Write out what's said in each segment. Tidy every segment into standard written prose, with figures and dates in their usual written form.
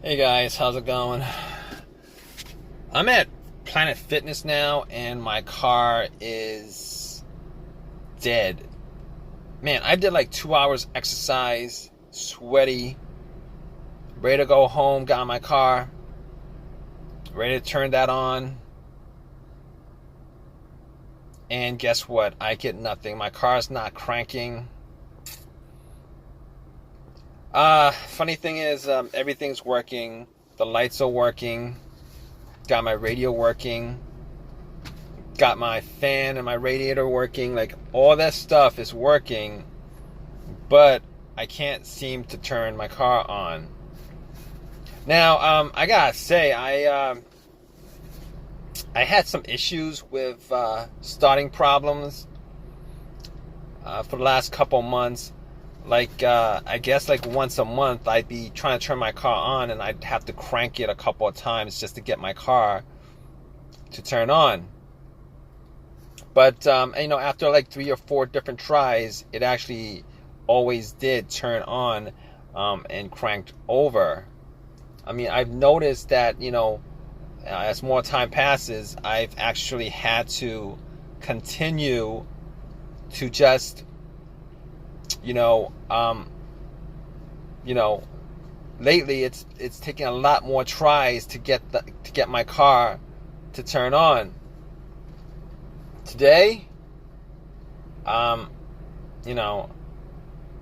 Hey guys, how's it going? I'm at Planet Fitness now and my car is dead. Man, I did like 2 hours exercise, sweaty, ready to go home, got in my car, ready to turn that on. And guess what? I get nothing. My car's not cranking. Funny thing is, everything's working. The lights are working. Got my radio working. Got my fan and my radiator working. Like, all that stuff is working. But I can't seem to turn my car on. Now, I gotta say, I had some issues with starting problems for the last couple months. Like, I guess like once a month I'd be trying to turn my car on and I'd have to crank it a couple of times just to get my car to turn on. But, after like 3 or 4 different tries, it actually always did turn on and cranked over. I mean, I've noticed that, as more time passes, I've actually had to continue to just lately it's taking a lot more tries to get my car to turn on. Today,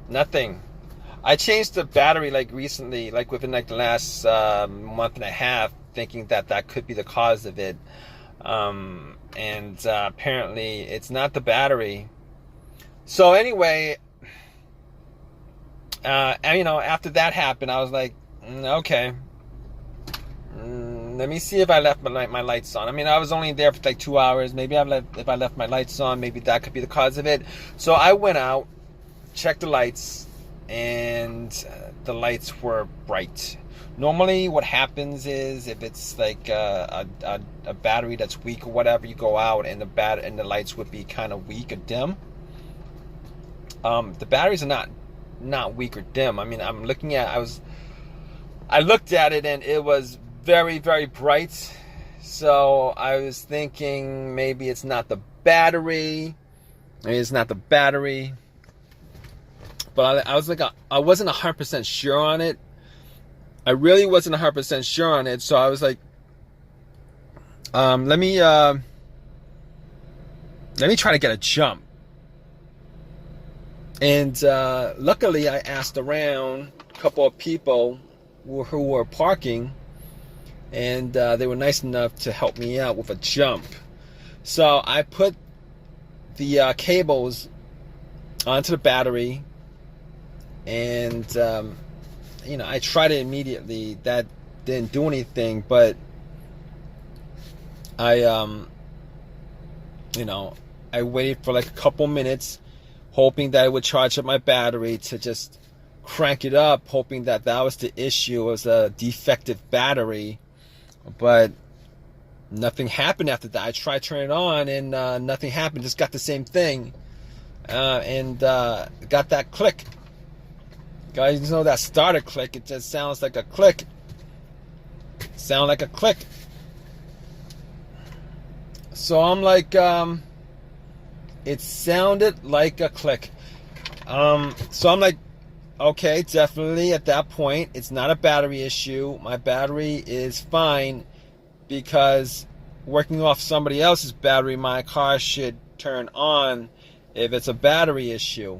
nothing. I changed the battery like recently, like within like the last month and a half, thinking that could be the cause of it. And apparently it's not the battery. So anyway, after that happened, I was like, okay, let me see if I left my lights on. I mean, I was only there for like 2 hours. Maybe if I left my lights on, maybe that could be the cause of it. So I went out, checked the lights, and the lights were bright. Normally what happens is if it's like a battery that's weak or whatever, you go out and the lights would be kind of weak or dim. The batteries are not weak or dim. I mean, I looked at it and it was very, very bright. So I was thinking maybe it's not the battery. Maybe it's not the battery. But I was like, I wasn't 100% sure on it. I really wasn't 100% sure on it. So I was like, let me try to get a jump. And luckily, I asked around a couple of people who were parking, and they were nice enough to help me out with a jump. So I put the cables onto the battery, and I tried it immediately. That didn't do anything, but I waited for like a couple minutes, hoping that it would charge up my battery to just crank it up, hoping that was the issue. It was a defective battery, but nothing happened after that. I tried turning it on and nothing happened. Just got the same thing, and got that click. Guys, you know that starter click? It just sounds like a click. Sound like a click. So I'm like, it sounded like a click. So I'm like, okay, definitely at that point, it's not a battery issue. My battery is fine, because working off somebody else's battery, my car should turn on if it's a battery issue.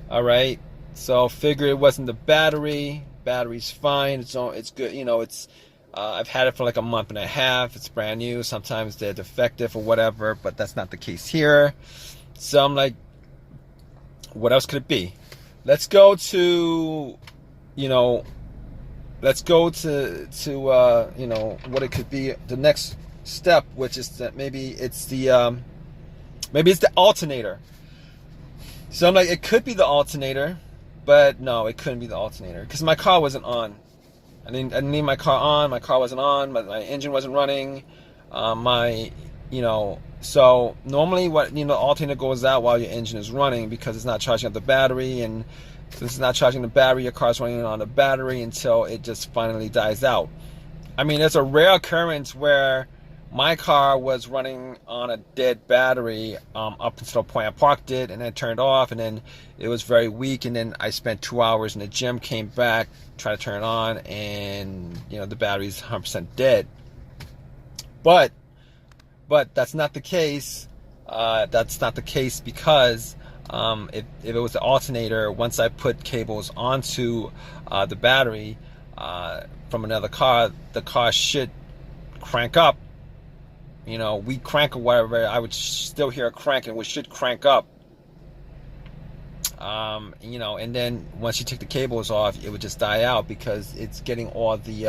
All right. So figure it wasn't the battery. Battery's fine. It's good. I've had it for like a month and a half. It's brand new. Sometimes they're defective or whatever, but that's not the case here. So I'm like, what else could it be? Let's go to what it could be, the next step, which is that maybe it's the alternator. So I'm like, it could be the alternator, but no, it couldn't be the alternator, because my car wasn't on. I didn't need my car on. My car wasn't on. My engine wasn't running. My So normally the alternator goes out while your engine is running because it's not charging up the battery, and since it's not charging the battery, your car's running on the battery until it just finally dies out. I mean, there's a rare occurrence where my car was running on a dead battery up until the point I parked it and then turned off, and then it was very weak, and then I spent 2 hours in the gym, came back, tried to turn it on, and the battery's 100% dead. But that's not the case. That's not the case because if it was the alternator, once I put cables onto the battery from another car, the car should crank up. We crank or whatever, I would still hear a crank, and we should crank up. And then once you take the cables off, it would just die out because it's getting all the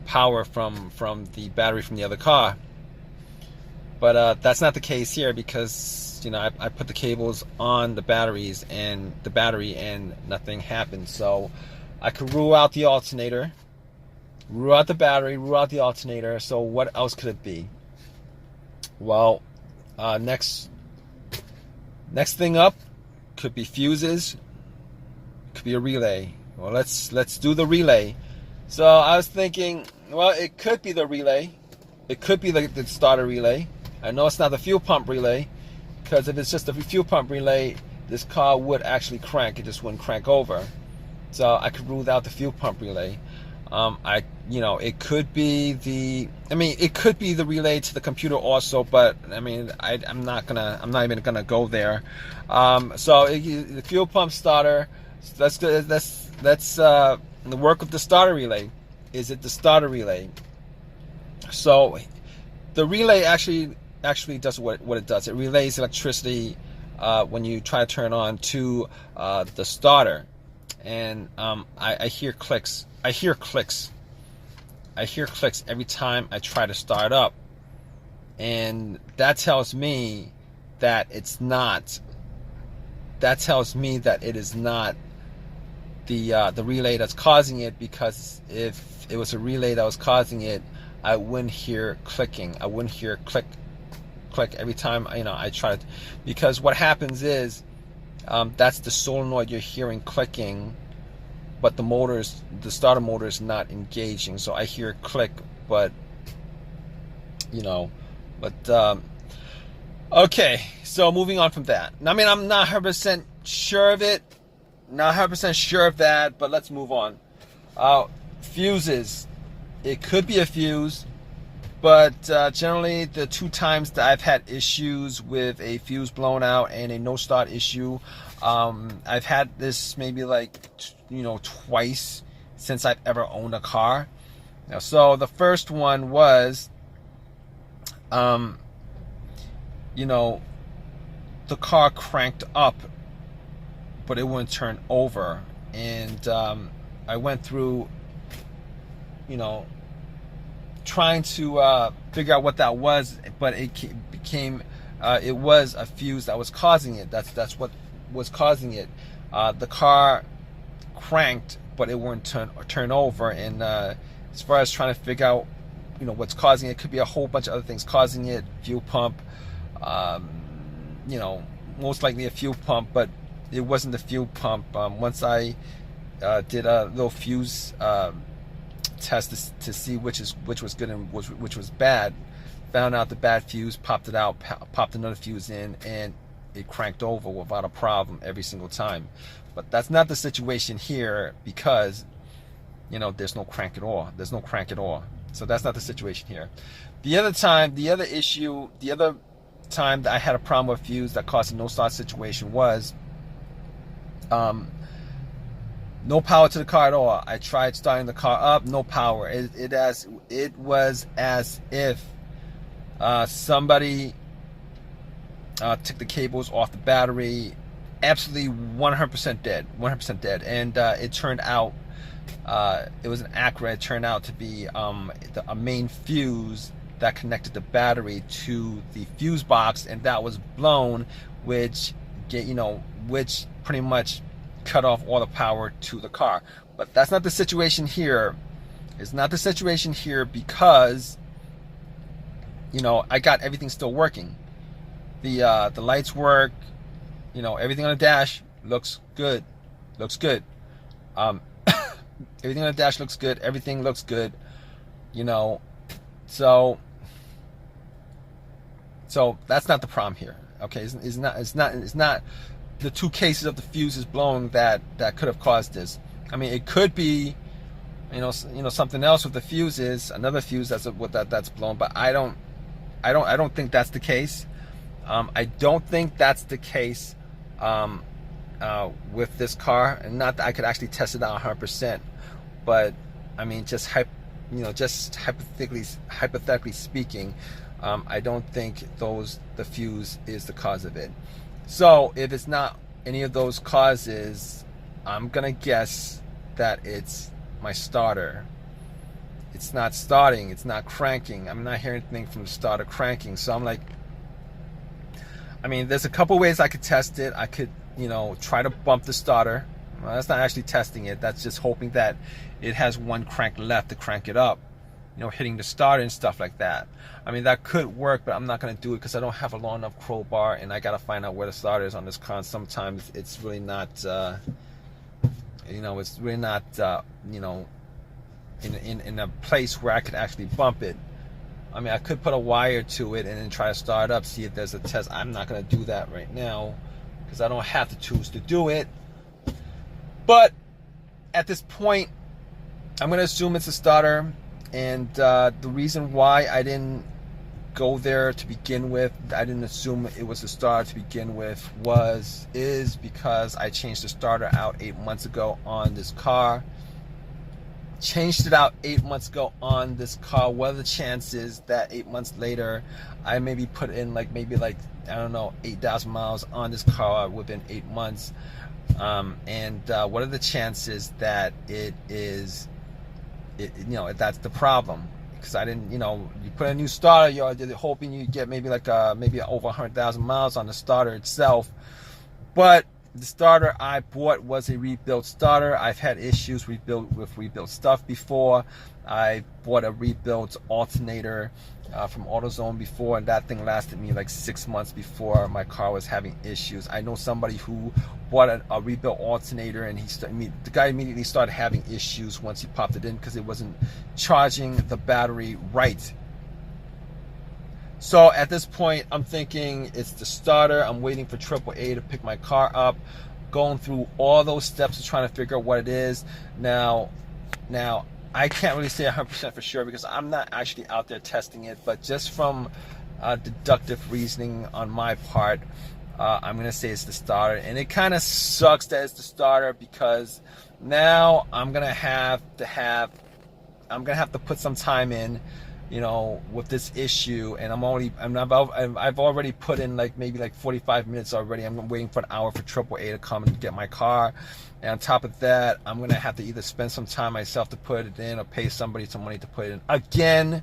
power from the battery from the other car. But that's not the case here because I put the cables on the battery and nothing happened. So I could rule out the alternator, rule out the battery, rule out the alternator. So what else could it be? Well, next thing up could be fuses, could be a relay. Well, let's do the relay. So I was thinking, well, it could be the relay. It could be the starter relay. I know it's not the fuel pump relay, because if it's just the fuel pump relay, this car would actually crank. It just wouldn't crank over. So I could rule out the fuel pump relay. It could be it could be the relay to the computer also, but I'm not even gonna go there. So the fuel pump starter. Let's the work of the starter relay. Is it the starter relay? So the relay actually does what it does. It relays electricity when you try to turn on to the starter, and I hear clicks. I hear clicks every time I try to start up, and that tells me that it's not. That tells me that it is not the relay that's causing it, because if it was a relay that was causing it, I wouldn't hear clicking. I wouldn't hear click every time I try to, because what happens is that's the solenoid you're hearing clicking, but the starter motor is not engaging. So I hear click, but okay. So moving on from that. I'm not 100% sure of it. Not 100% sure of that, but let's move on. Fuses. It could be a fuse, but generally the 2 times that I've had issues with a fuse blown out and a no start issue, I've had this maybe twice since I've ever owned a car. So the first one was, the car cranked up, but it wouldn't turn over, and I went through trying to figure out what that was, but it became it was a fuse that was causing it. That's what was causing it. The car cranked, but it wouldn't turn over, and as far as trying to figure out what's causing it, could be a whole bunch of other things causing it. Fuel pump, most likely a fuel pump, but it wasn't the fuel pump. Once I did a little fuse test to see which was good and which was bad, found out the bad fuse, popped it out, popped another fuse in, and it cranked over without a problem every single time. But that's not the situation here, because there's no crank at all. There's no crank at all. So that's not the situation here. The other time that I had a problem with fuse that caused a no start situation was no power to the car at all. I tried starting the car up, no power. It was as if somebody took the cables off the battery. Absolutely 100% dead. 100% dead. And it turned out, it was an Acura. It turned out to be a main fuse that connected the battery to the fuse box, and that was blown, which pretty much cut off all the power to the car. But that's not the situation here. It's not the situation here because, you know, I got everything still working. The lights work, you know, everything on the dash looks good. Everything on the dash looks good. Everything looks good, you know. So that's not the problem here. Okay, it's not the two cases of the fuses blowing that could have caused this. I mean, it could be, you know, something else with the fuses, another fuse that's blown, but I don't think that's the case. I don't think that's the case with this car, and not that I could actually test it out 100%, but I mean, just hypothetically speaking, I don't think the fuse is the cause of it. So if it's not any of those causes, I'm gonna guess that it's my starter. It's not starting, it's not cranking. I'm not hearing anything from the starter cranking. So I'm like, I mean, there's a couple ways I could test it. I could, you know, try to bump the starter. Well, that's not actually testing it. That's just hoping that it has one crank left to crank it up, you know, hitting the starter and stuff like that. I mean, that could work, but I'm not going to do it because I don't have a long enough crowbar, and I got to find out where the starter is on this car. Sometimes it's really not, you know, it's really not, you know, in a place where I could actually bump it. I mean, I could put a wire to it and then try to start it up, see if there's a test. I'm not going to do that right now because I don't have the tools to do it. But at this point, I'm going to assume it's a starter. And the reason why I didn't go there to begin with, I didn't assume it was a starter to begin with, is because I changed the starter out 8 months ago on this car. Changed it out 8 months ago on this car. What are the chances that 8 months later I maybe put in maybe I don't know, 8,000 miles on this car within 8 months? And what are the chances that it is, you know, that's the problem? Because I didn't, you know, you put a new starter, you're hoping you get maybe maybe over 100,000 miles on the starter itself. But the starter I bought was a rebuilt starter. I've had issues with rebuilt stuff before. I bought a rebuilt alternator from AutoZone before, and that thing lasted me like 6 months before my car was having issues. I know somebody who bought a rebuilt alternator, and the guy immediately started having issues once he popped it in because it wasn't charging the battery right. So at this point, I'm thinking it's the starter. I'm waiting for AAA to pick my car up, going through all those steps of trying to figure out what it is. Now I can't really say 100% for sure because I'm not actually out there testing it, but just from deductive reasoning on my part, I'm gonna say it's the starter. And it kind of sucks that it's the starter because now I'm gonna have to put some time in, you know, with this issue, and I've already put in maybe 45 minutes already. I'm waiting for an hour for AAA to come and get my car, and on top of that, I'm gonna have to either spend some time myself to put it in or pay somebody some money to put it in again.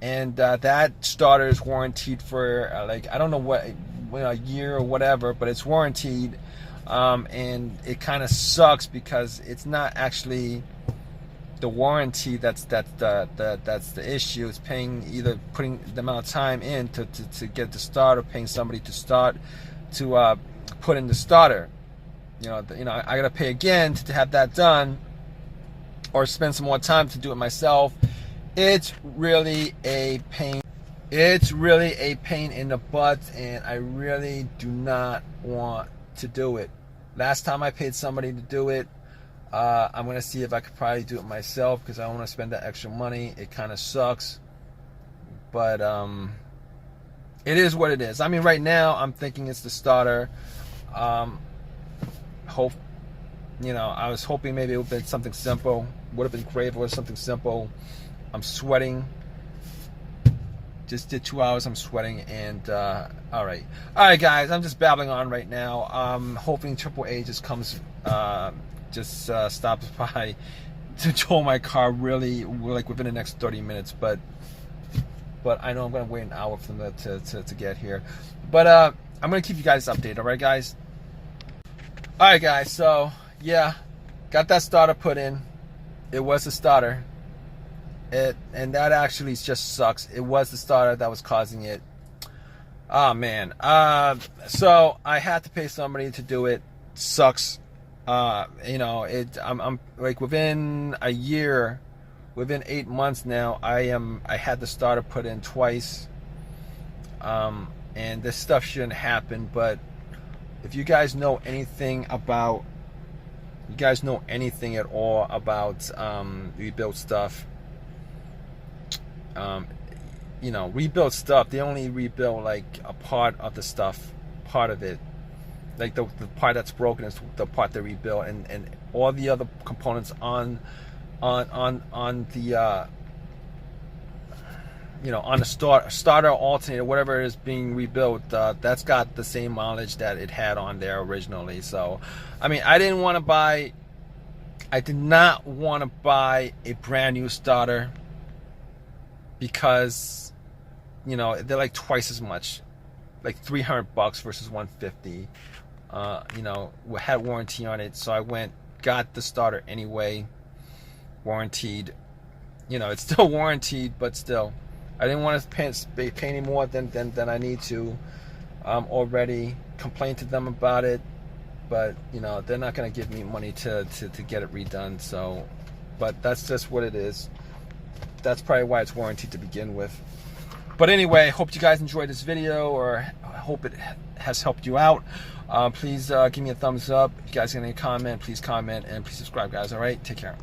And that starter is warranted for I don't know what, a year or whatever, but it's warranted, and it kind of sucks because it's not actually the warranty that's the issue. It's either putting the amount of time in to get the starter, paying somebody to put in the starter. You know, I gotta pay again to have that done, or spend some more time to do it myself. It's really a pain. It's really a pain in the butt, and I really do not want to do it. Last time I paid somebody to do it, I'm going to see if I could probably do it myself because I don't want to spend that extra money. It kind of sucks. But it is what it is. I mean, right now, I'm thinking it's the starter. I was hoping maybe it would have been something simple. Would have been great if it was something simple. I'm sweating. Just did 2 hours, I'm sweating, and all right, guys, I'm just babbling on right now. I'm hoping AAA just comes, stops by to tow my car really within the next 30 minutes. But I know I'm gonna wait an hour for them to get here. But I'm gonna keep you guys updated. All right, guys. All right, guys. So yeah, got that starter put in. It was a starter. and that actually just sucks. It was the starter that was causing it. Oh man. So I had to pay somebody to do it. Sucks. You know, I'm like within a year, within 8 months now, I had the starter put in twice. And this stuff shouldn't happen, but if you guys know anything about, you guys know anything at all about rebuild stuff, you know, rebuild stuff, they only rebuild like a part of the stuff, part of it. Like the part that's broken is the part they rebuild, and all the other components on the you know, on the starter, alternator, whatever is being rebuilt, that's got the same mileage that it had on there originally. So, I mean, I did not want to buy a brand new starter because, you know, they're like twice as much, like $300 versus $150. You know, we had warranty on it, so I got the starter anyway, warranted. You know, it's still warranted, but still, I didn't want to pay any more than I need to. Already complained to them about it, but you know, they're not going to give me money to get it redone. So, but that's just what it is. That's probably why it's warranted to begin with. But anyway, hope you guys enjoyed this video, or I hope it has helped you out. Please give me a thumbs up. If you guys got any comment, please comment, and please subscribe, guys. All right, take care.